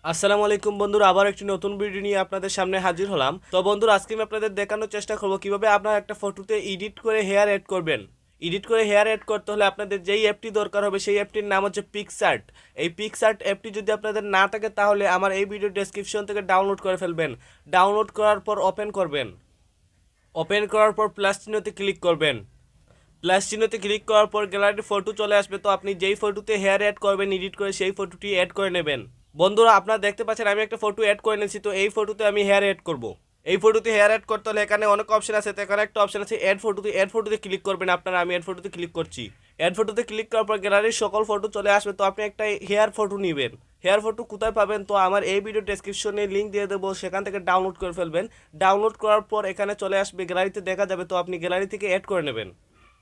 আসসালামু আলাইকুম বন্ধুরা, আবার একটি নতুন ভিডিও নিয়ে আপনাদের সামনে হাজির হলাম। তো বন্ধুরা, আজকে আমি আপনাদের দেখানোর চেষ্টা করব কিভাবে আপনারা একটা ফটোতে এডিট করে হেয়ার অ্যাড করবেন। এডিট করে হেয়ার অ্যাড করতে হলে আপনাদের যেই অ্যাপটি দরকার হবে সেই অ্যাপটির নাম হচ্ছে পিকসার্ট। এই পিকসার্ট অ্যাপটি যদি আপনাদের না থাকে তাহলে আমার এই ভিডিও ডেসক্রিপশন থেকে ডাউনলোড করে ফেলবেন। ডাউনলোড করার পর ওপেন করবেন। ওপেন করার পর প্লাস চিহ্নতে ক্লিক করবেন। প্লাস চিহ্নতে ক্লিক করার পর গ্যালারির ফটো চলে আসবে। তো আপনি যেই ফটোতে হেয়ার অ্যাড করবেন এডিট করে সেই ফটোটি অ্যাড করে নেবেন। বন্ধুরা, আপনারা দেখতে পাচ্ছেন আমি একটা ফটো অ্যাড করে নিয়েছি। তো এই ফটোতে আমি হেয়ার অ্যাড করব। এই ফটোতে হেয়ার অ্যাড করতে হলে এখানে অনেক অপশন আছে। তো এখানে একটা অপশন আছে অ্যাড ফটোতে ক্লিক করবেন আপনারা। আমি অ্যাড ফটোতে ক্লিক করছি। অ্যাড ফটোতে ক্লিক করার পর গ্যালারির সকল ফটো চলে আসবে। তো আপনি একটা হেয়ার ফটো নেবেন। হেয়ার ফটো কোথায় পাবেন? তো আমার এই ভিডিও ডেসক্রিপশনে লিঙ্ক দিয়ে দেবো, সেখান থেকে ডাউনলোড করে ফেলবেন। ডাউনলোড করার পর এখানে চলে আসবে, গ্যালারিতে দেখা যাবে। তো আপনি গ্যালারি থেকে অ্যাড করে নেবেন।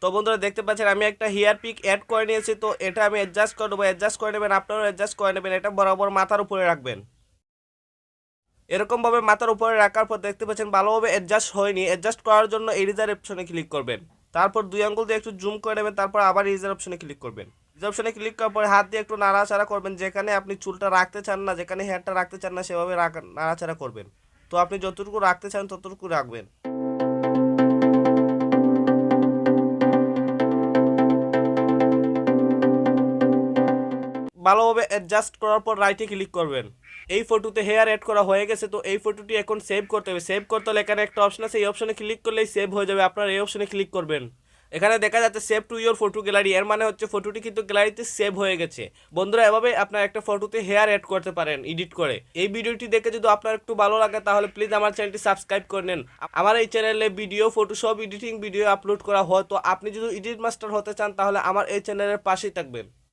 তো বন্ধুরা, দেখতে পাচ্ছেন আমি একটা হেয়ার পিক অ্যাড করে নিয়েছি। তো এটা আমি অ্যাডজাস্ট করে দেবো। অ্যাডজাস্ট করে নেবেন, আপনারাও অ্যাডজাস্ট করে নেবেন। এটা বরাবর মাথার উপরে রাখবেন। এরকমভাবে মাথার উপরে রাখার পর দেখতে পাচ্ছেন ভালোভাবে অ্যাডজাস্ট হয়নি। অ্যাডজাস্ট করার জন্য এরিজার অপশনে ক্লিক করবেন। তারপর দুই আঙ্গুল দিয়ে একটু জুম করে নেবেন। তারপর আবার এরিজার অপশনে ক্লিক করবেন। এরিজার অপশনে ক্লিক করার পর হাত দিয়ে একটু নাড়াচাড়া করবেন। যেখানে আপনি চুলটা রাখতে চান না, যেখানে হেয়ারটা রাখতে চান না, সেভাবে নাড়াচাড়া করবেন। তো আপনি যতটুকু রাখতে চান ততটুকু রাখবেন। ভালোভাবে অ্যাডজাস্ট করার পর রাইটে ক্লিক করবেন। এই ফটোতে হেয়ার অ্যাড করা হয়ে গেছে। তো এই ফটোটি এখন সেভ করতে হবে। সেভ করতে হলে এখানে একটা অপশন আছে, এই অপশনে ক্লিক করলেই সেভ হয়ে যাবে। আপনারা এই অপশনে ক্লিক করবেন। এখানে দেখা যাচ্ছে save to your photo gallery. এর মানে হচ্ছে ফটোটি কিন্তু গ্যালারিতে সেভ হয়ে গেছে। বন্ধুরা, এভাবে আপনার একটা ফটোতে হেয়ার অ্যাড করতে পারেন এডিট করে। এই ভিডিওটি দেখে যদি আপনার একটু ভালো লাগে তাহলে প্লিজ আমার চ্যানেলটি সাবস্ক্রাইব করে নেন। আমার এই চ্যানেলে video, Photoshop, editing video upload করা হয়। তো আপনি যদি এডিট মাস্টার হতে চান তাহলে আমার এই চ্যানেলের পাশেই থাকবেন।